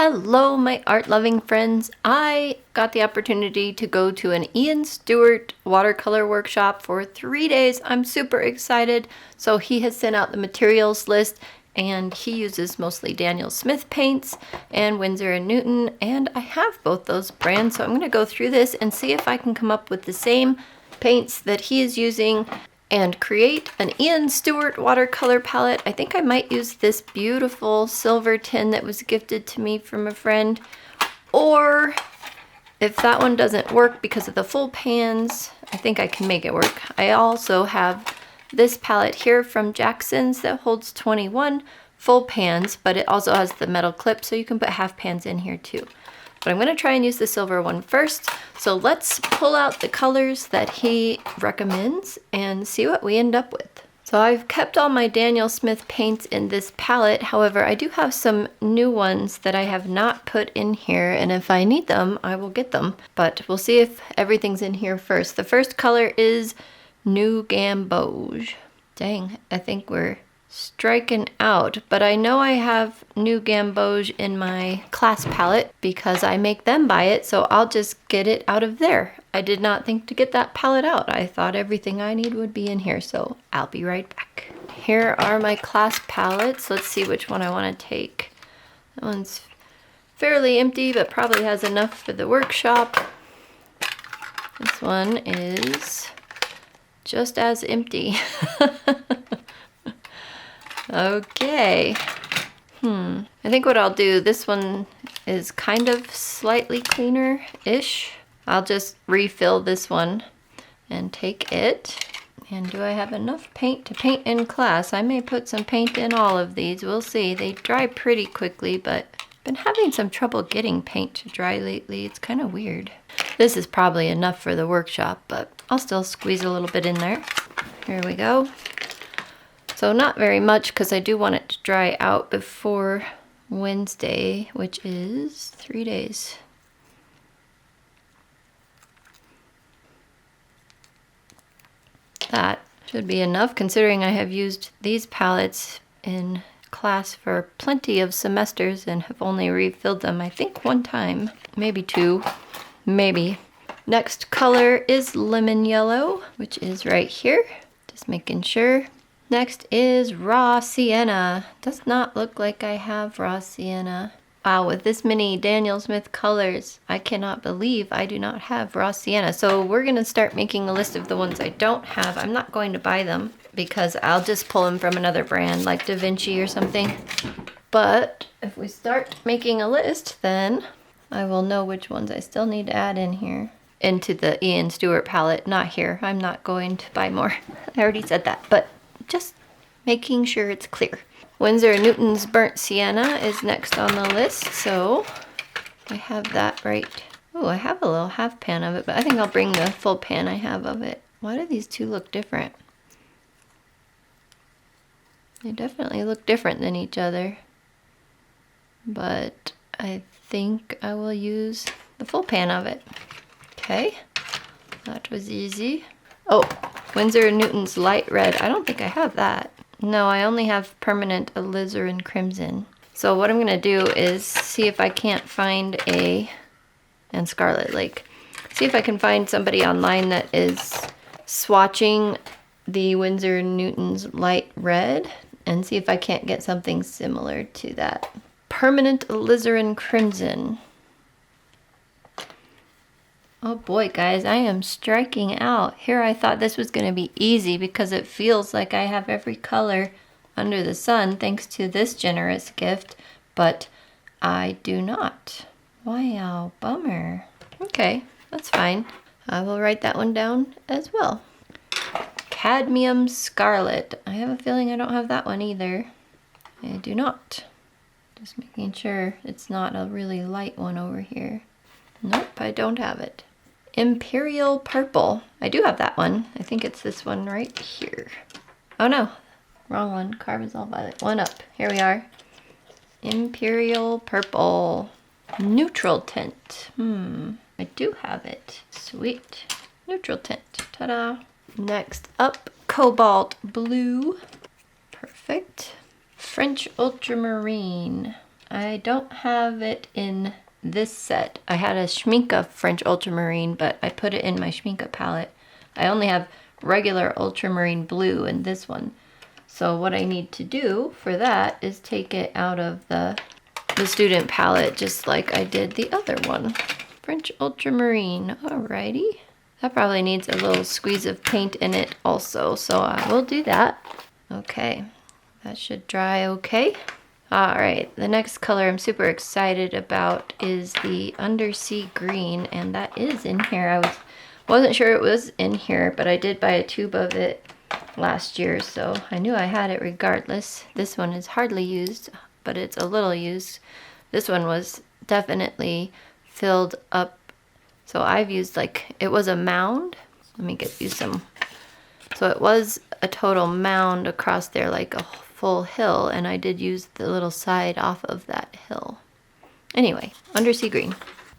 Hello, my art-loving friends. I got the opportunity to go to an Iain Stewart Watercolor Workshop for 3 days. I'm super excited. So he has sent out the materials list, and he uses mostly Daniel Smith paints and Winsor & Newton, and I have both those brands. So I'm going to go through this and see if I can come up with the same paints that he is using and create an Iain Stewart watercolor palette. I think I might use this beautiful silver tin that was gifted to me from a friend. Or if that one doesn't work because of the full pans, I think I can make it work. I also have this palette here from Jackson's that holds 21 full pans, but it also has the metal clip, so you can put half pans in here too. But I'm going to try and use the silver one first. So let's pull out the colors that he recommends and see what we end up with. So I've kept all my Daniel Smith paints in this palette. However, I do have some new ones that I have not put in here, and if I need them, I will get them. But we'll see if everything's in here first. The first color is New Gamboge. Dang, I think we're striking out, but I know I have New Gamboge in my class palette because I make them buy it, so I'll just get it out of there. I did not think to get that palette out. I thought everything I need would be in here, so I'll be right back. Here are my class palettes. Let's see which one I want to take. That one's fairly empty, but probably has enough for the workshop. This one is just as empty. Okay. I think what I'll do, this one is kind of slightly cleaner-ish. I'll just refill this one and take it. And do I have enough paint to paint in class? I may put some paint in all of these. We'll see. They dry pretty quickly, but I've been having some trouble getting paint to dry lately. It's kind of weird. This is probably enough for the workshop, but I'll still squeeze a little bit in there. Here we go. So not very much because I do want it to dry out before Wednesday, which is 3 days. That should be enough considering I have used these palettes in class for plenty of semesters and have only refilled them, I think, one time, maybe two, maybe. Next color is Lemon Yellow, which is right here. Just making sure. Next is Raw Sienna. Does not look like I have Raw Sienna. Wow, with this many Daniel Smith colors, I cannot believe I do not have Raw Sienna. So we're going to start making a list of the ones I don't have. I'm not going to buy them because I'll just pull them from another brand like Da Vinci or something. But if we start making a list, then I will know which ones I still need to add in here. Into the Iain Stewart palette, not here. I'm not going to buy more. I already said that, but just making sure it's clear. Winsor & Newton's Burnt Sienna is next on the list, so I have that right. Oh, I have a little half pan of it, but I think I'll bring the full pan I have of it. Why do these two look different? They definitely look different than each other, but I think I will use the full pan of it. Okay, that was easy. Oh, Winsor & Newton's Light Red. I don't think I have that. No, I only have Permanent Alizarin Crimson. So what I'm going to do is see if I can't find and Scarlet Lake. See if I can find somebody online that is swatching the Winsor & Newton's Light Red and see if I can't get something similar to that. Permanent Alizarin Crimson. Oh boy, guys, I am striking out. Here I thought this was going to be easy because it feels like I have every color under the sun thanks to this generous gift, but I do not. Wow, bummer. Okay, that's fine. I will write that one down as well. Cadmium Scarlet. I have a feeling I don't have that one either. I do not. Just making sure it's not a really light one over here. Nope, I don't have it. Imperial Purple. I do have that one. I think it's this one right here. Oh no, wrong one. Carbazole Violet. One up. Here we are. Imperial Purple. Neutral Tint. I do have it. Sweet. Neutral Tint. Ta-da. Next up, Cobalt Blue. Perfect. French Ultramarine. I don't have it in this set. I had a Schmincke French Ultramarine, but I put it in my Schmincke palette. I only have regular ultramarine blue in this one. So what I need to do for that is take it out of the student palette, just like I did the other one. French Ultramarine, alrighty. That probably needs a little squeeze of paint in it also, so I will do that. Okay, that should dry okay. Alright, the next color I'm super excited about is the Undersea Green, and that is in here. I wasn't sure it was in here, but I did buy a tube of it last year, so I knew I had it regardless. This one is hardly used, but it's a little used. This one was definitely filled up, so I've used it was a mound. Let me get you some. So it was a total mound across there, like a full hill, and I did use the little side off of that hill. Anyway, Undersea Green.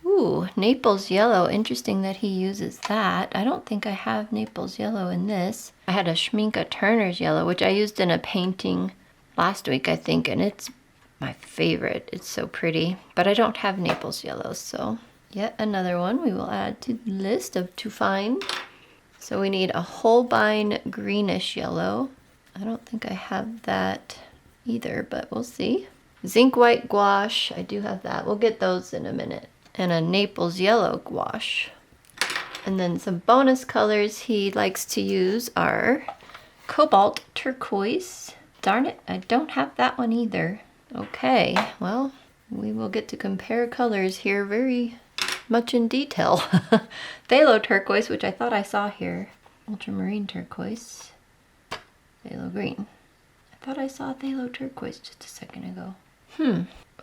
Ooh, Naples Yellow. Interesting that he uses that. I don't think I have Naples Yellow in this. I had a Schmincke Turner's Yellow, which I used in a painting last week, I think, and it's my favorite. It's so pretty, but I don't have Naples Yellow, so yet another one we will add to the list of to find. So we need a Holbein Greenish Yellow. I don't think I have that either, but we'll see. Zinc White Gouache, I do have that. We'll get those in a minute. And a Naples Yellow Gouache. And then some bonus colors he likes to use are Cobalt Turquoise. Darn it, I don't have that one either. Okay, well, we will get to compare colors here very much in detail. Phthalo Turquoise, which I thought I saw here. Ultramarine Turquoise. Phthalo Green. I thought I saw Phthalo Turquoise just a second ago.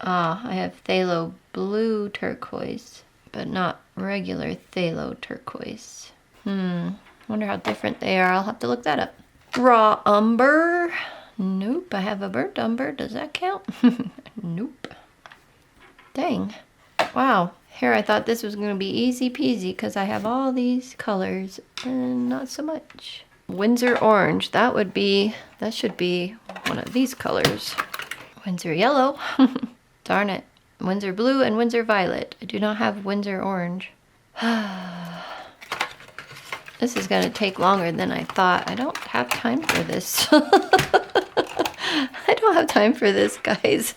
I have Phthalo Blue Turquoise, but not regular Phthalo Turquoise. Wonder how different they are. I'll have to look that up. Raw Umber. Nope, I have a burnt umber. Does that count? Nope. Dang. Wow. Here I thought this was going to be easy peasy because I have all these colors and not so much. Windsor Orange. That should be one of these colors. Windsor Yellow. Darn it. Windsor Blue and Windsor Violet. I do not have Windsor Orange. This is going to take longer than I thought. I don't have time for this. I don't have time for this, guys.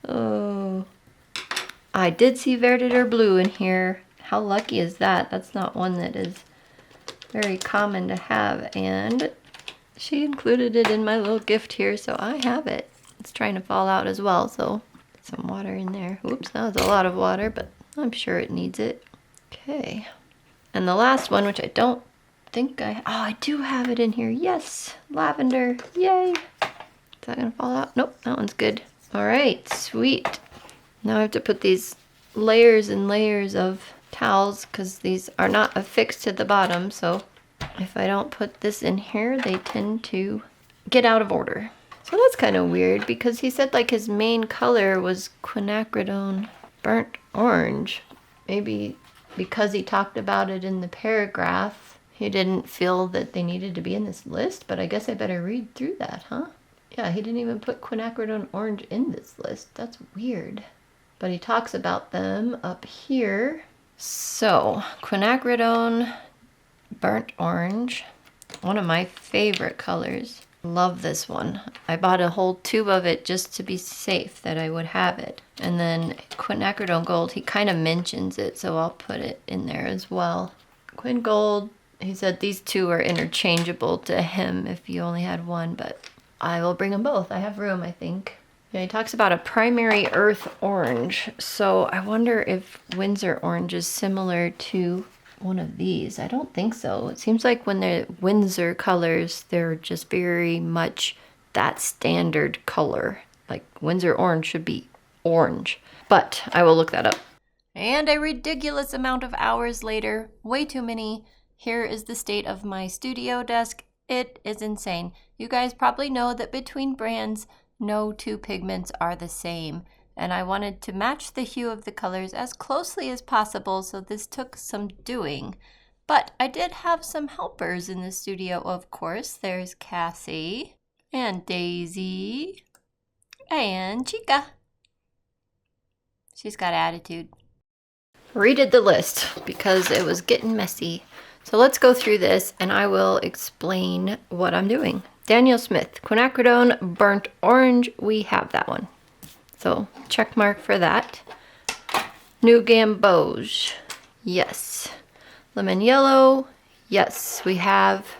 Oh. I did see Verditer Blue in here. How lucky is that? That's not one that is very common to have. And she included it in my little gift here, so I have it. It's trying to fall out as well, so some water in there. Oops, that was a lot of water, but I'm sure it needs it. Okay. And the last one, which I don't think I do have it in here. Yes, lavender. Yay. Is that gonna fall out? Nope, that one's good. All right, sweet. Now I have to put these layers and layers of towels because these are not affixed to the bottom. So if I don't put this in here, they tend to get out of order. So that's kind of weird because he said his main color was quinacridone burnt orange. Maybe because he talked about it in the paragraph, he didn't feel that they needed to be in this list, but I guess I better read through that, huh? Yeah, he didn't even put quinacridone orange in this list. That's weird. But he talks about them up here. So, quinacridone burnt orange, one of my favorite colors. Love this one. I bought a whole tube of it just to be safe that I would have it. And then quinacridone gold, he kind of mentions it, so I'll put it in there as well. Quin gold, he said these two are interchangeable to him if you only had one, but I will bring them both. I have room, I think. Yeah, he talks about a primary earth orange. So I wonder if Windsor orange is similar to one of these. I don't think so. It seems like when they're Windsor colors, they're just very much that standard color. Like Windsor orange should be orange. But I will look that up. And a ridiculous amount of hours later, way too many. Here is the state of my studio desk. It is insane. You guys probably know that between brands, no two pigments are the same. And I wanted to match the hue of the colors as closely as possible, so this took some doing. But I did have some helpers in the studio, of course. There's Cassie, and Daisy, and Chica. She's got attitude. Redid the list because it was getting messy. So let's go through this and I will explain what I'm doing. Daniel Smith, quinacridone, burnt orange. We have that one. So check mark for that. New Gamboge. Yes. Lemon yellow. Yes, we have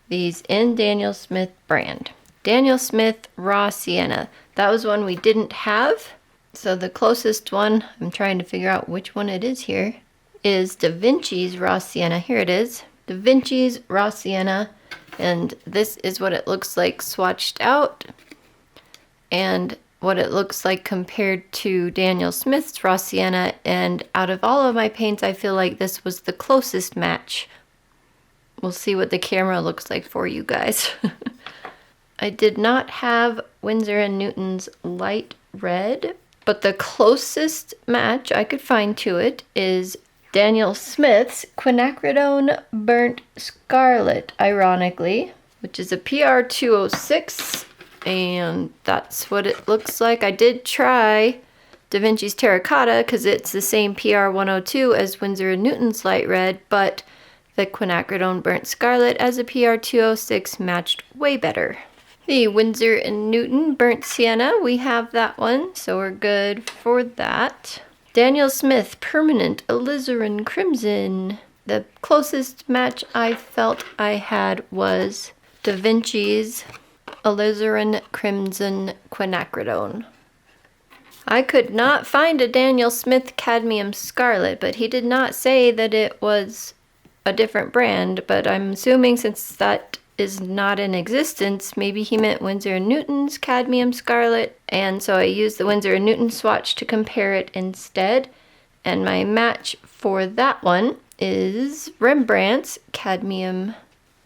these in Daniel Smith brand. Daniel Smith raw sienna. That was one we didn't have. So the closest one, I'm trying to figure out which one it is here, is Da Vinci's raw sienna. Here it is. Da Vinci's raw sienna. And this is what it looks like swatched out. And what it looks like compared to Daniel Smith's raw sienna. And out of all of my paints, I feel like this was the closest match. We'll see what the camera looks like for you guys. I did not have Winsor & Newton's light red, but the closest match I could find to it is Daniel Smith's quinacridone burnt scarlet, ironically, which is a PR 206, and that's what it looks like. I did try Da Vinci's terracotta because it's the same PR 102 as Winsor & Newton's light red, but the quinacridone burnt scarlet as a PR 206 matched way better. The Winsor & Newton burnt sienna, we have that one, so we're good for that. Daniel Smith permanent alizarin crimson. The closest match I felt I had was Da Vinci's alizarin crimson quinacridone. I could not find a Daniel Smith cadmium scarlet, but he did not say that it was a different brand, but I'm assuming since that is not in existence, maybe he meant Winsor & Newton's cadmium scarlet, and so I used the Winsor & Newton swatch to compare it instead. And my match for that one is Rembrandt's cadmium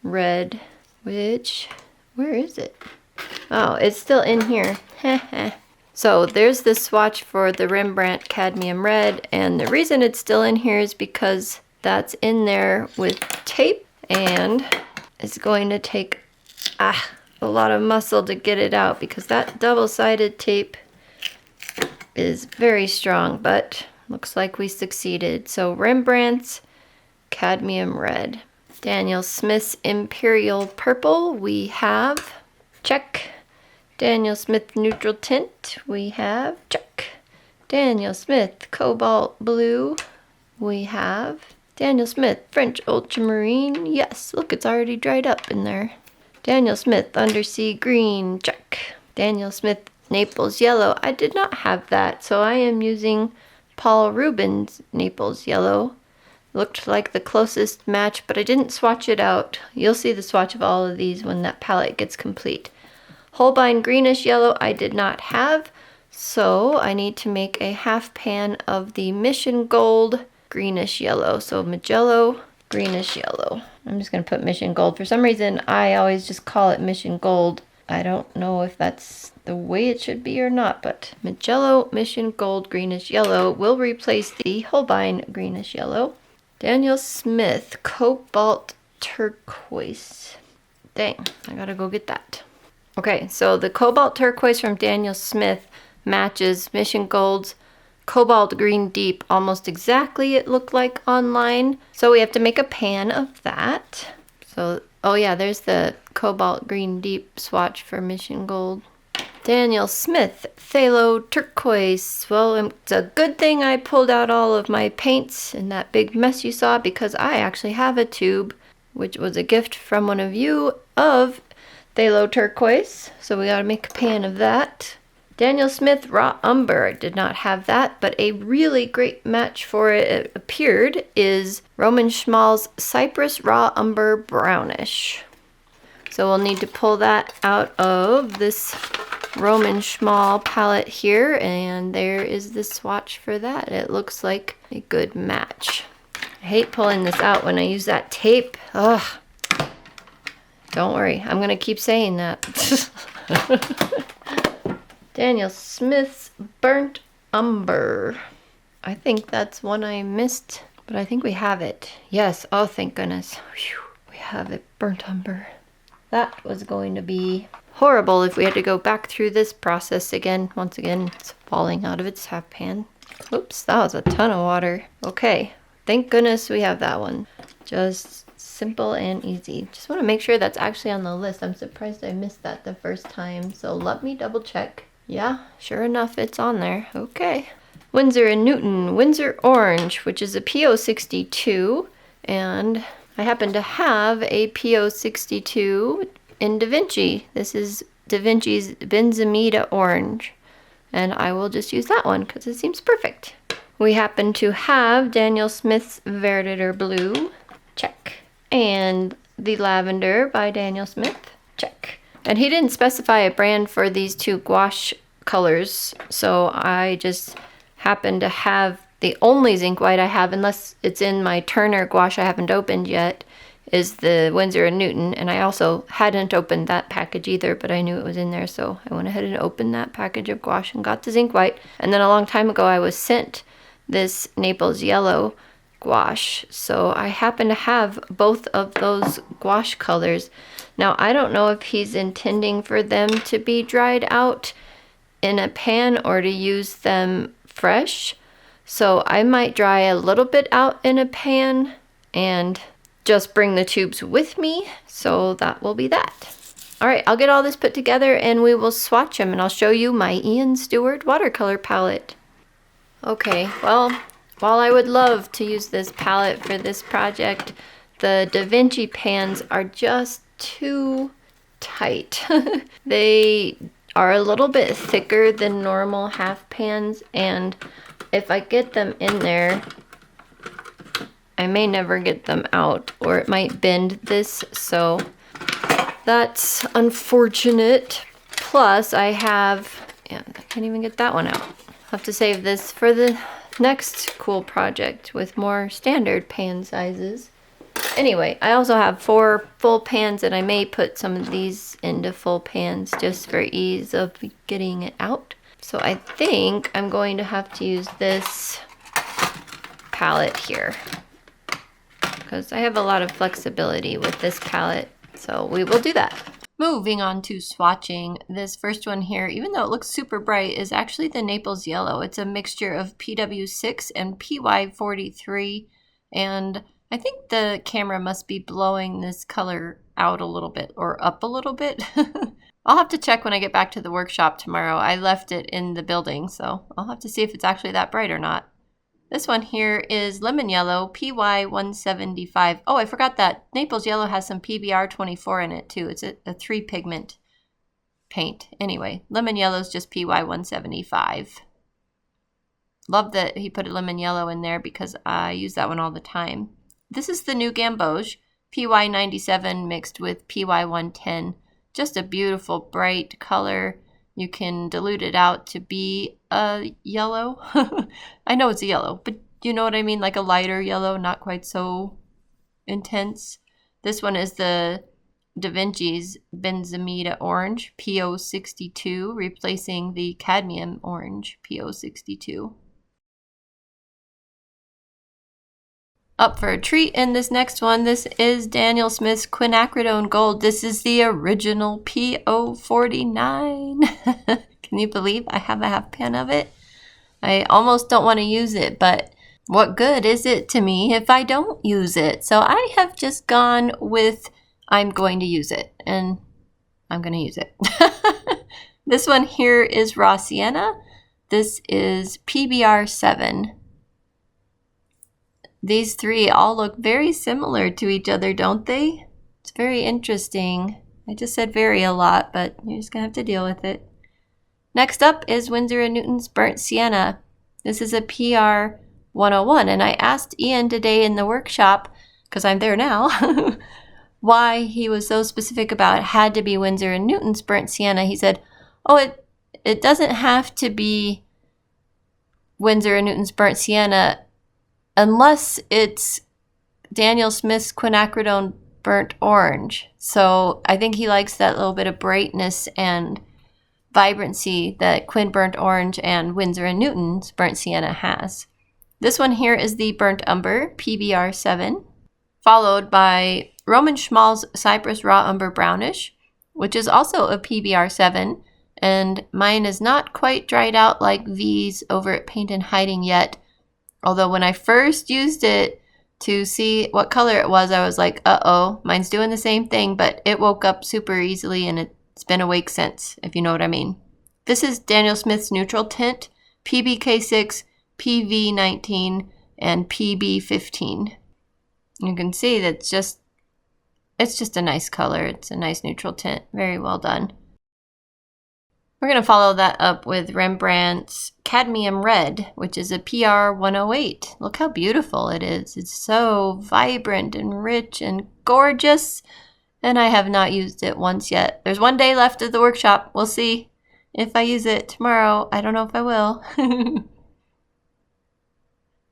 red, which, where is it? Oh, it's still in here. So there's the swatch for the Rembrandt cadmium red, and the reason it's still in here is because that's in there with tape, and it's going to take a lot of muscle to get it out because that double-sided tape is very strong, but looks like we succeeded. So Rembrandt's cadmium red. Daniel Smith's imperial purple, we have, check. Daniel Smith neutral tint, we have, check. Daniel Smith cobalt blue, we have. Daniel Smith French ultramarine, yes, look, it's already dried up in there. Daniel Smith undersea green, check. Daniel Smith Naples yellow, I did not have that, so I am using Paul Rubens Naples yellow. Looked like the closest match, but I didn't swatch it out. You'll see the swatch of all of these when that palette gets complete. Holbein greenish yellow I did not have, so I need to make a half pan of the Mission Gold greenish yellow. So Magello, greenish yellow. I'm just going to put Mission Gold. For some reason, I always just call it Mission Gold. I don't know if that's the way it should be or not, but Magello, Mission Gold, greenish yellow will replace the Holbein greenish yellow. Daniel Smith, cobalt turquoise. Dang, I gotta go get that. Okay, so the cobalt turquoise from Daniel Smith matches Mission Gold's cobalt green deep almost exactly, it looked like online. So we have to make a pan of that. So, oh yeah, there's the cobalt green deep swatch for Mission Gold. Daniel Smith phthalo turquoise. Well, it's a good thing I pulled out all of my paints in that big mess you saw, because I actually have a tube, which was a gift from one of you, of phthalo turquoise. So we gotta make a pan of that. Daniel Smith raw umber, I did not have that, but a really great match for it appeared is Roman Schmal's Cypress raw umber brownish. So we'll need to pull that out of this Roman Schmal palette here, and there is the swatch for that. It looks like a good match. I hate pulling this out when I use that tape. Ugh. Don't worry, I'm gonna keep saying that. Daniel Smith's burnt umber. I think that's one I missed, but I think we have it. Yes, oh thank goodness. Whew, we have it, burnt umber. That was going to be horrible if we had to go back through this process again. Once again, it's falling out of its half pan. Oops, that was a ton of water. Okay, thank goodness we have that one. Just simple and easy. Just want to make sure that's actually on the list. I'm surprised I missed that the first time. So let me double check. Yeah, sure enough, it's on there. Okay. Winsor & Newton, Winsor Orange, which is a PO62. And I happen to have a PO62 in Da Vinci. This is Da Vinci's Benzimida Orange. And I will just use that one because it seems perfect. We happen to have Daniel Smith's Verditer Blue. Check. And the Lavender by Daniel Smith. Check. And he didn't specify a brand for these two gouache colors, so I just happen to have the only zinc white I have, unless it's in my Turner gouache I haven't opened yet, is the Winsor & Newton. And I also hadn't opened that package either, but I knew it was in there, so I went ahead and opened that package of gouache and got the zinc white. And then a long time ago I was sent this Naples Yellow gouache, so I happen to have both of those gouache colors. Now I don't know if he's intending for them to be dried out in a pan or to use them fresh, so I might dry a little bit out in a pan and just bring the tubes with me, so that will be that. All right, I'll get all this put together and we will swatch them, and I'll show you my Iain Stewart watercolor palette. Okay, well, while I would love to use this palette for this project, the Da Vinci pans are just too tight. They are a little bit thicker than normal half pans, and if I get them in there, I may never get them out, or it might bend this, so that's unfortunate. Plus I can't even get that one out. I'll have to save this for the next cool project with more standard pan sizes. Anyway, I also have 4 full pans, and I may put some of these into full pans just for ease of getting it out. So I think I'm going to have to use this palette here, because I have a lot of flexibility with this palette, so we will do that. Moving on to swatching, this first one here, even though it looks super bright, is actually the Naples Yellow. It's a mixture of PW6 and PY43, and I think the camera must be blowing this color out a little bit, or up a little bit. I'll have to check when I get back to the workshop tomorrow. I left it in the building, so I'll have to see if it's actually that bright or not. This one here is Lemon Yellow, PY175. Oh, I forgot that Naples Yellow has some PBR24 in it too. It's a 3-pigment paint. Anyway, Lemon Yellow is just PY175. Love that he put a Lemon Yellow in there because I use that one all the time. This is the new Gamboge, PY97 mixed with PY110. Just a beautiful bright color. You can dilute it out to be a yellow. I know it's a yellow, but you know what I mean? Like a lighter yellow, not quite so intense. This one is the Da Vinci's Benzimida Orange, PO62, replacing the Cadmium Orange, PO62. Up for a treat in this next one. This is Daniel Smith's Quinacridone Gold. This is the original PO49. Can you believe I have a half pan of it? I almost don't want to use it, but what good is it to me if I don't use it? So I have just gone with I'm going to use it, and I'm going to use it. This one here is Raw Sienna. This is PBR7. These 3 all look very similar to each other, don't they? It's very interesting. I just said very a lot, but you're just going to have to deal with it. Next up is Winsor & Newton's Burnt Sienna. This is a PR 101, and I asked Iain today in the workshop, because I'm there now, why he was so specific about it had to be Winsor & Newton's Burnt Sienna. He said, oh, it doesn't have to be Winsor & Newton's Burnt Sienna unless it's Daniel Smith's Quinacridone Burnt Orange. So I think he likes that little bit of brightness and vibrancy that Quin Burnt Orange and Winsor & Newton's Burnt Sienna has. This one here is the Burnt Umber, PBR7, followed by Roman Schmal's Cypress Raw Umber Brownish, which is also a PBR7, And mine is not quite dried out like V's over at Paint and Hiding yet. Although when I first used it to see what color it was, I was like, uh-oh, mine's doing the same thing, but it woke up super easily and it's been awake since, if you know what I mean. This is Daniel Smith's neutral tint, PBK6, PV19, and PB15. You can see that it's just a nice color. It's a nice neutral tint. Very well done. We're going to follow that up with Rembrandt's Cadmium Red, which is a PR 108. Look how beautiful it is. It's so vibrant and rich and gorgeous. And I have not used it once yet. There's one day left of the workshop. We'll see if I use it tomorrow. I don't know if I will.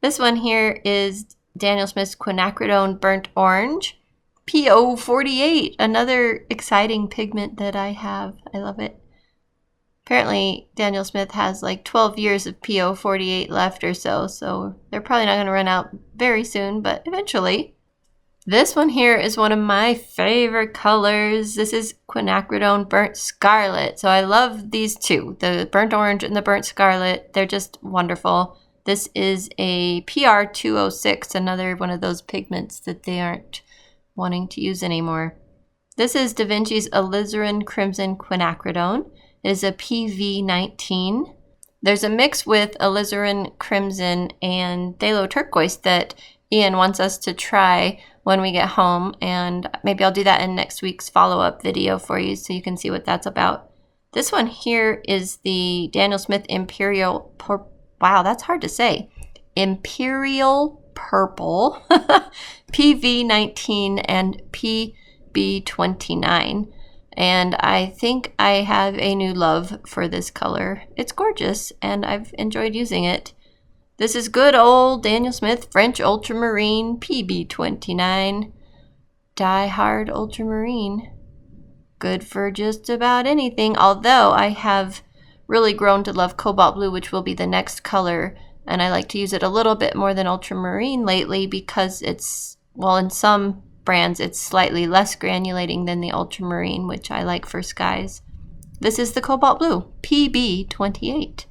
This one here is Daniel Smith's Quinacridone Burnt Orange. PO48, another exciting pigment that I have. I love it. Apparently, Daniel Smith has like 12 years of PO48 left or so, so they're probably not going to run out very soon, but eventually. This one here is one of my favorite colors. This is Quinacridone Burnt Scarlet. So I love these two, the Burnt Orange and the Burnt Scarlet. They're just wonderful. This is a PR 206, another one of those pigments that they aren't wanting to use anymore. This is Da Vinci's Alizarin Crimson Quinacridone. It is a PV19. There's a mix with Alizarin Crimson and Phthalo Turquoise that Iain wants us to try when we get home, and maybe I'll do that in next week's follow-up video for you so you can see what that's about. This one here is the Daniel Smith Imperial wow, that's hard to say. Imperial Purple, PV19 and PB29. And I think I have a new love for this color. It's gorgeous, and I've enjoyed using it. This is good old Daniel Smith French Ultramarine PB29. Die Hard Ultramarine. Good for just about anything, although I have really grown to love Cobalt Blue, which will be the next color. And I like to use it a little bit more than Ultramarine lately because it's, well, in some brands, it's slightly less granulating than the Ultramarine, which I like for skies. This is the Cobalt Blue, PB28.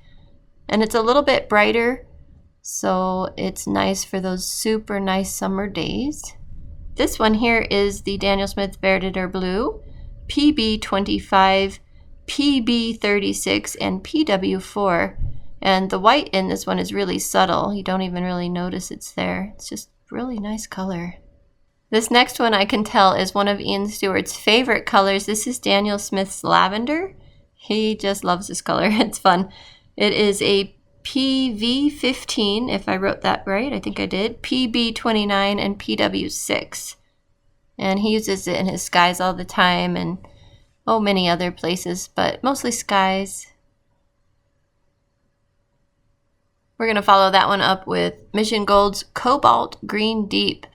And it's a little bit brighter, so it's nice for those super nice summer days. This one here is the Daniel Smith Verditer Blue, PB25, PB36, and PW4. And the white in this one is really subtle. You don't even really notice it's there. It's just really nice color. This next one I can tell is one of Iain Stewart's favorite colors. This is Daniel Smith's Lavender. He just loves this color. It's fun. It is a PV15, if I wrote that right. I think I did. PB29 and PW6. And he uses it in his skies all the time and, oh, many other places, but mostly skies. We're going to follow that one up with Mission Gold's Cobalt Green Deep.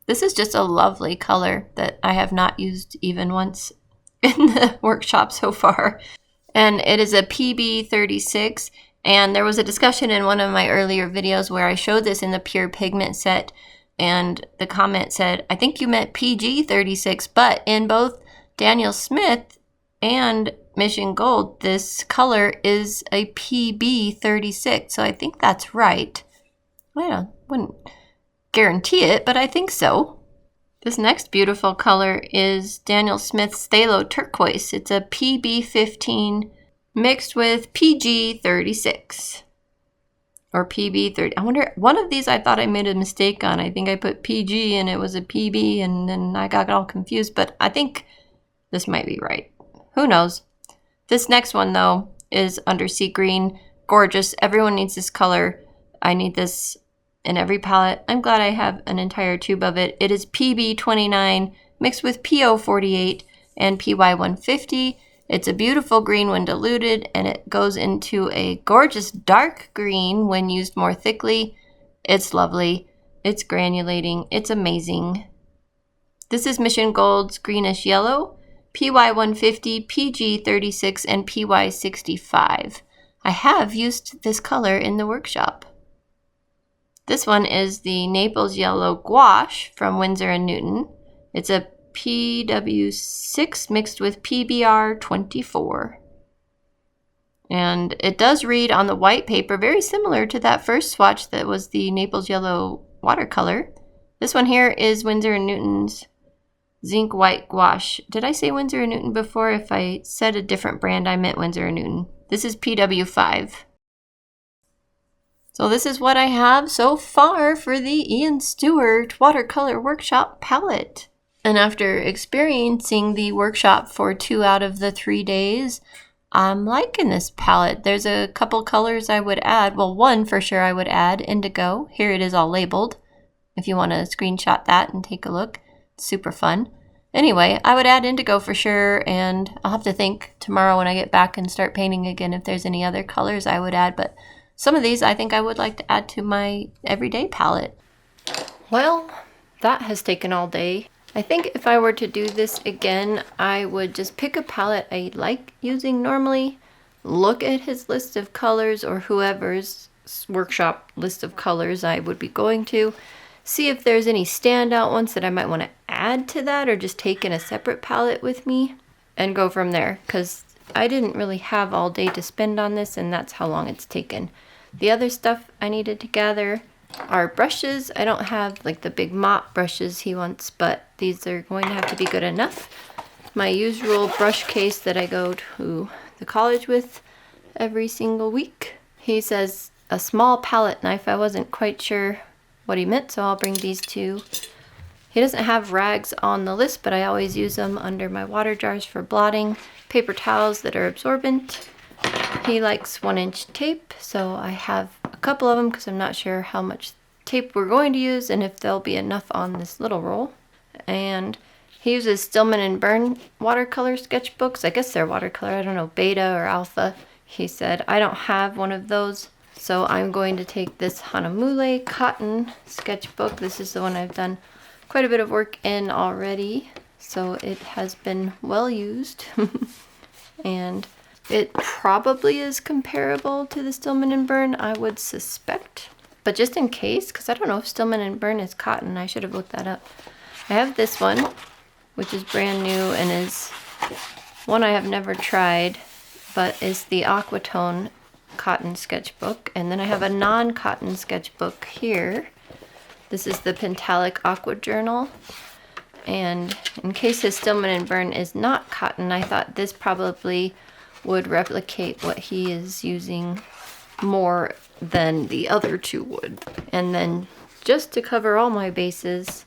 This is just a lovely color that I have not used even once in the workshop so far. And it is a PB36. And there was a discussion in one of my earlier videos where I showed this in the pure pigment set. And the comment said, I think you meant PG36. But in both Daniel Smith and Mission Gold, this color is a PB36. So I think that's right. I wouldn't guarantee it, but I think so. This next beautiful color is Daniel Smith's Phthalo Turquoise. It's a PB15 mixed with PG36 or PB30. I wonder, one of these I thought I made a mistake on. I think I put PG and it was a PB and then I got all confused, but I think this might be right. Who knows? This next one though is Undersea Green. Gorgeous. Everyone needs this color. I need this in every palette. I'm glad I have an entire tube of it. It is PB29 mixed with PO48 and PY150. It's a beautiful green when diluted, and it goes into a gorgeous dark green when used more thickly. It's lovely. It's granulating. It's amazing. This is Mission Gold's Greenish Yellow, PY150, PG36, and PY65. I have used this color in the workshop. This one is the Naples Yellow Gouache from Winsor & Newton. It's a PW6 mixed with PBR24. And it does read on the white paper very similar to that first swatch that was the Naples Yellow watercolor. This one here is Winsor & Newton's Zinc White Gouache. Did I say Winsor & Newton before? If I said a different brand, I meant Winsor & Newton. This is PW5. So this is what I have so far for the Iain Stewart Watercolor Workshop palette. And after experiencing the workshop for 2 out of the 3 days, I'm liking this palette. There's a couple colors I would add. Well, one for sure I would add, indigo. Here it is all labeled, if you want to screenshot that and take a look. It's super fun. Anyway, I would add indigo for sure, and I'll have to think tomorrow when I get back and start painting again if there's any other colors I would add, but some of these I think I would like to add to my everyday palette. Well, that has taken all day. I think if I were to do this again, I would just pick a palette I like using normally, look at his list of colors or whoever's workshop list of colors I would be going to, see if there's any standout ones that I might want to add to that or just take in a separate palette with me and go from there, because I didn't really have all day to spend on this and that's how long it's taken. The other stuff I needed to gather are brushes. I don't have like the big mop brushes he wants, but these are going to have to be good enough. My usual brush case that I go to the college with every single week. He says a small palette knife. I wasn't quite sure what he meant, so I'll bring these two. He doesn't have rags on the list, but I always use them under my water jars for blotting. Paper towels that are absorbent. He likes 1-inch tape, so I have a couple of them because I'm not sure how much tape we're going to use and if there'll be enough on this little roll. And he uses Stillman & Byrne watercolor sketchbooks. I guess they're watercolor, I don't know, beta or alpha. He said, I don't have one of those, so I'm going to take this Hanamule cotton sketchbook. This is the one I've done quite a bit of work in already, so it has been well used. And it probably is comparable to the Stillman & Byrne, I would suspect. But just in case, because I don't know if Stillman & Byrne is cotton, I should have looked that up. I have this one, which is brand new and is one I have never tried, but is the Aquatone cotton sketchbook. And then I have a non-cotton sketchbook here. This is the Pentalic Aqua Journal. And in case his Stillman & Byrne is not cotton, I thought this probably would replicate what he is using more than the other two would. And then just to cover all my bases,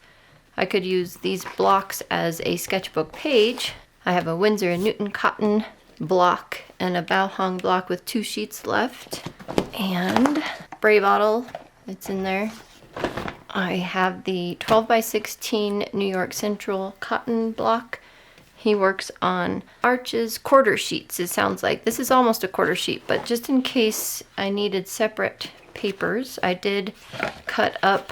I could use these blocks as a sketchbook page. I have a Winsor & Newton cotton block and a Bauhong block with 2 sheets left. And spray bottle, it's in there. I have the 12x16 New York Central cotton block. He works on arches, quarter sheets, it sounds like. This is almost a quarter sheet, but just in case I needed separate papers, I did cut up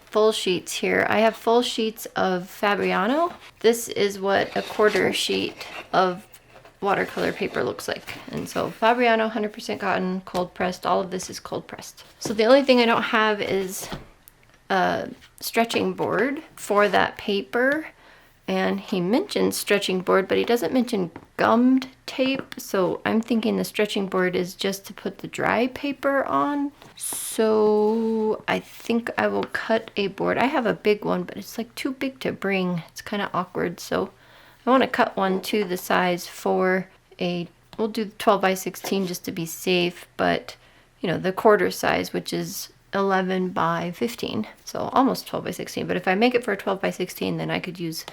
full sheets here. I have full sheets of Fabriano. This is what a quarter sheet of watercolor paper looks like. And so Fabriano, 100% cotton, cold pressed. All of this is cold pressed. So the only thing I don't have is a stretching board for that paper. And he mentions stretching board, but he doesn't mention gummed tape. So I'm thinking the stretching board is just to put the dry paper on. So I think I will cut a board. I have a big one, but it's like too big to bring. It's kind of awkward. So I want to cut one to the size for we'll do 12x16 just to be safe, but you know, the quarter size, which is 11 by 15, so almost 12 by 16. But if I make it for a 12 by 16, then I could use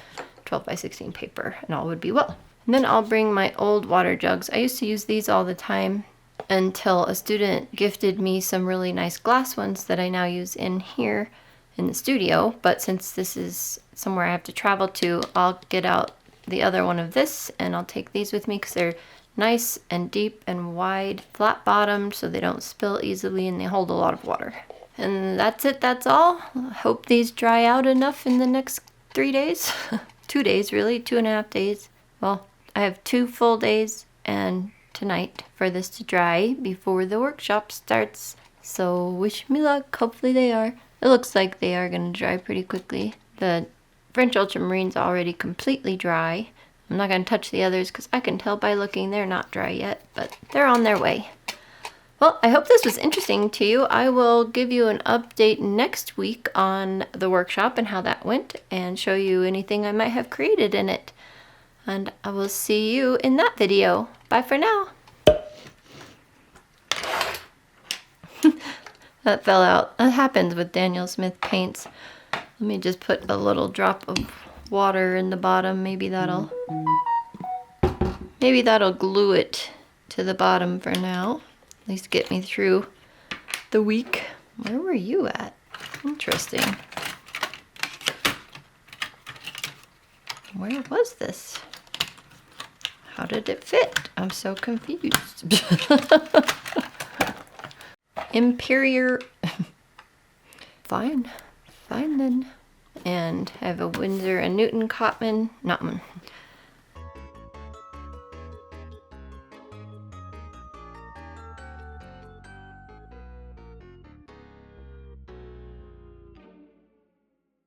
12 by 16 paper and all would be well. And then I'll bring my old water jugs. I used to use these all the time until a student gifted me some really nice glass ones that I now use in here in the studio. But since this is somewhere I have to travel to, I'll get out the other one of this and I'll take these with me because they're nice and deep and wide, flat bottomed, so they don't spill easily and they hold a lot of water. And that's it, that's all. I hope these dry out enough in the next 3 days. 2 days really, 2.5 days. Well, I have 2 full days and tonight for this to dry before the workshop starts. So wish me luck, hopefully they are. It looks like they are gonna dry pretty quickly. The French ultramarine's already completely dry. I'm not going to touch the others because I can tell by looking they're not dry yet, but they're on their way. Well, I hope this was interesting to you. I will give you an update next week on the workshop and how that went and show you anything I might have created in it. And I will see you in that video. Bye for now. That fell out. That happens with Daniel Smith paints. Let me just put a little drop of water in the bottom. Maybe that'll glue it to the bottom for now. At least get me through the week. Where were you at? Interesting. Where was this? How did it fit? I'm so confused. Imperial. Fine then. And I have a Winsor and Newton Cotman.